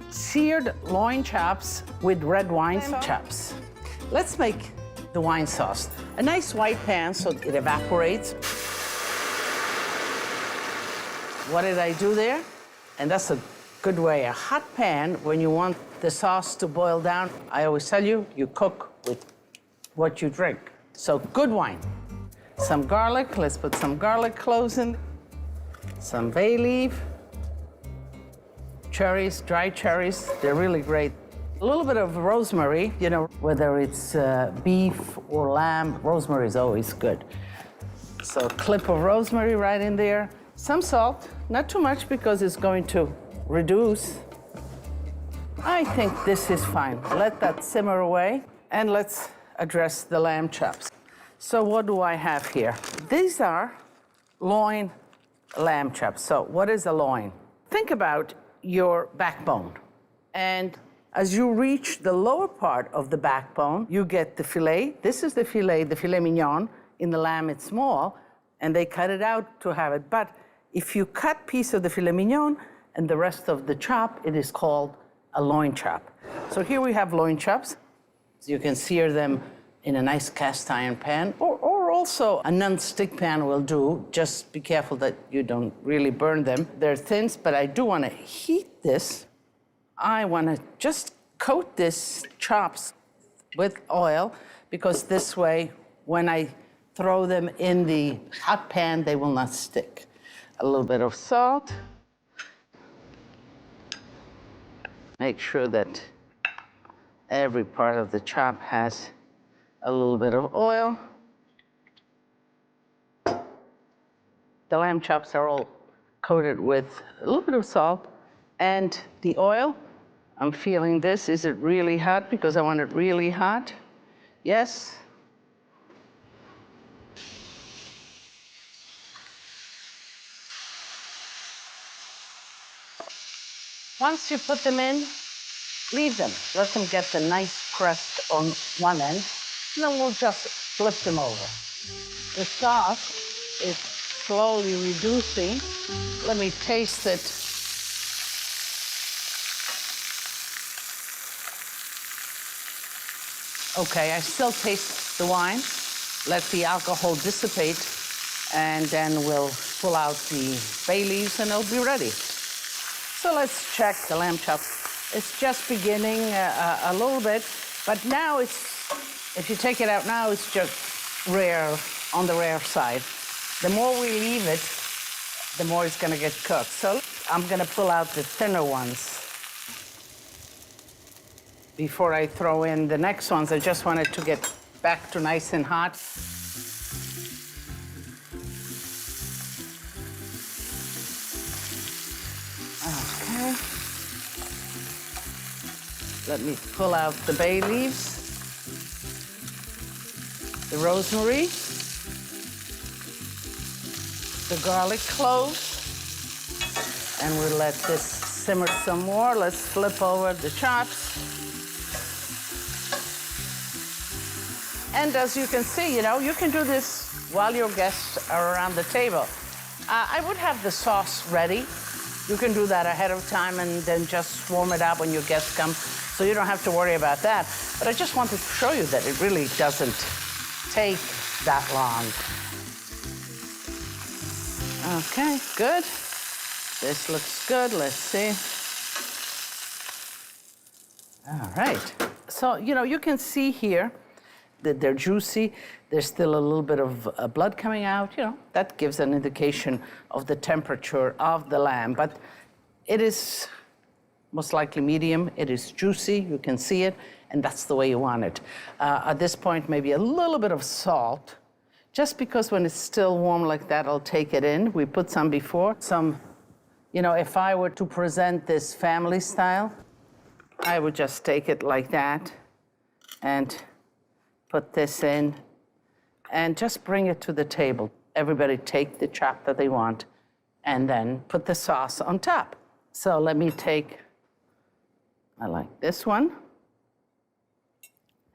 seared loin chops with red wine chops. Let's make the wine sauce. A nice white pan so it evaporates. What did I do there? And that's a good way. A hot pan, when you want the sauce to boil down, I always tell you, you cook with what you drink. So good wine. Some garlic, let's put some garlic cloves in. Some bay leaf. Cherries, dried cherries, they're really great. A little bit of rosemary, you know, whether it's beef or lamb, rosemary is always good. So a clip of rosemary right in there. Some salt, not too much because it's going to reduce. I think this is fine. Let that simmer away and let's address the lamb chops. So what do I have here? These are loin lamb chops. So what is a loin? Think about your backbone. And as you reach the lower part of the backbone, you get the filet. This is the filet mignon. In the lamb, it's small, and they cut it out to have it. But if you cut piece of the filet mignon and the rest of the chop, it is called a loin chop. So here we have loin chops. So you can sear them in a nice cast iron pan, or also a non-stick pan will do. Just be careful that you don't really burn them. They're thin, but I do want to heat this. I want to just coat this chops with oil, because this way, when I throw them in the hot pan, they will not stick. A little bit of salt. Make sure that every part of the chop has a little bit of oil. The lamb chops are all coated with a little bit of salt and the oil. I'm feeling this. Is it really hot? Because I want it really hot. Yes. Once you put them in, leave them. Let them get the nice crust on one end, and then we'll just flip them over. The sauce is slowly reducing. Let me taste it. Okay, I still taste the wine. Let the alcohol dissipate, and then we'll pull out the bay leaves and it'll be ready. So let's check the lamb chop. It's just beginning a little bit, but now it's, if you take it out now, it's just rare, on the rare side. The more we leave it, the more it's gonna get cooked. So I'm gonna pull out the thinner ones. Before I throw in the next ones, I just wanted to get back to nice and hot. Okay. Let me pull out the bay leaves, the rosemary, the garlic cloves, and we'll let this simmer some more. Let's flip over the chops. And as you can see, you know, you can do this while your guests are around the table. I would have the sauce ready. You can do that ahead of time and then just warm it up when your guests come, so you don't have to worry about that. But I just wanted to show you that it really doesn't take that long. Okay, good. This looks good. Let's see. All right. So, you know, you can see here that they're juicy. There's still a little bit of blood coming out. You know, that gives an indication of the temperature of the lamb. But it is most likely medium. It is juicy. You can see it, and that's the way you want it. At this point, maybe a little bit of salt, just because when it's still warm like that, I'll take it in. We put some before. Some, you know, if I were to present this family style, I would just take it like that and put this in and just bring it to the table. Everybody take the chop that they want and then put the sauce on top. So let me take, I like this one.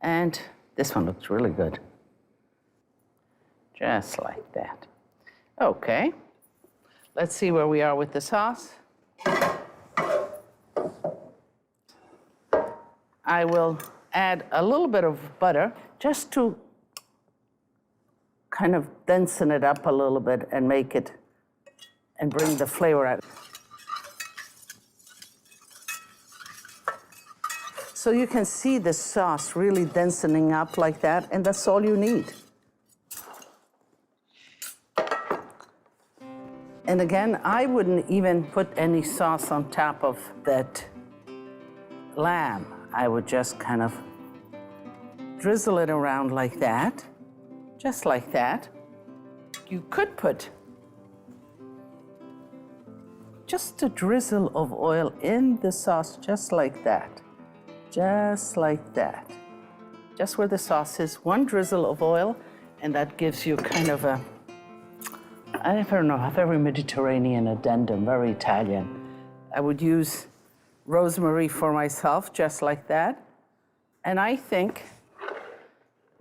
And this one looks really good. Just like that. Okay, let's see where we are with the sauce. I will add a little bit of butter just to kind of densen it up a little bit and make it, and bring the flavor out. So you can see the sauce really densening up like that, and that's all you need. And again, I wouldn't even put any sauce on top of that lamb. I would just kind of drizzle it around like that, just like that. You could put just a drizzle of oil in the sauce, just like that. Just like that. Just where the sauce is, one drizzle of oil, and that gives you kind of a, I don't know, a very Mediterranean addendum, very Italian. I would use rosemary for myself, just like that. And I think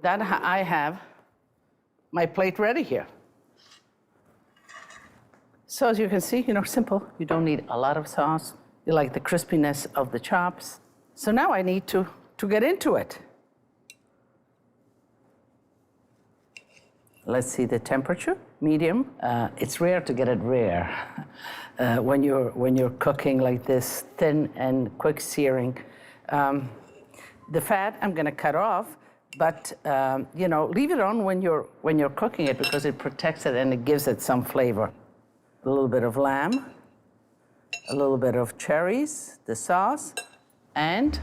that I have my plate ready here. So as you can see, simple. You don't need a lot of sauce. You like the crispiness of the chops. So now I need to get into it. Let's see the temperature, medium. It's rare to get it rare when you're cooking like this, thin and quick searing. The fat I'm going to cut off, but leave it on when you're cooking it because it protects it and it gives it some flavor. A little bit of lamb, a little bit of cherries, the sauce, and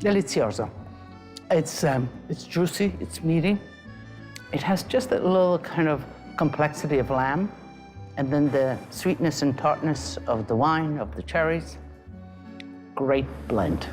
delizioso. It's juicy, it's meaty. It has just a little kind of complexity of lamb, and then the sweetness and tartness of the wine, of the cherries. Great blend.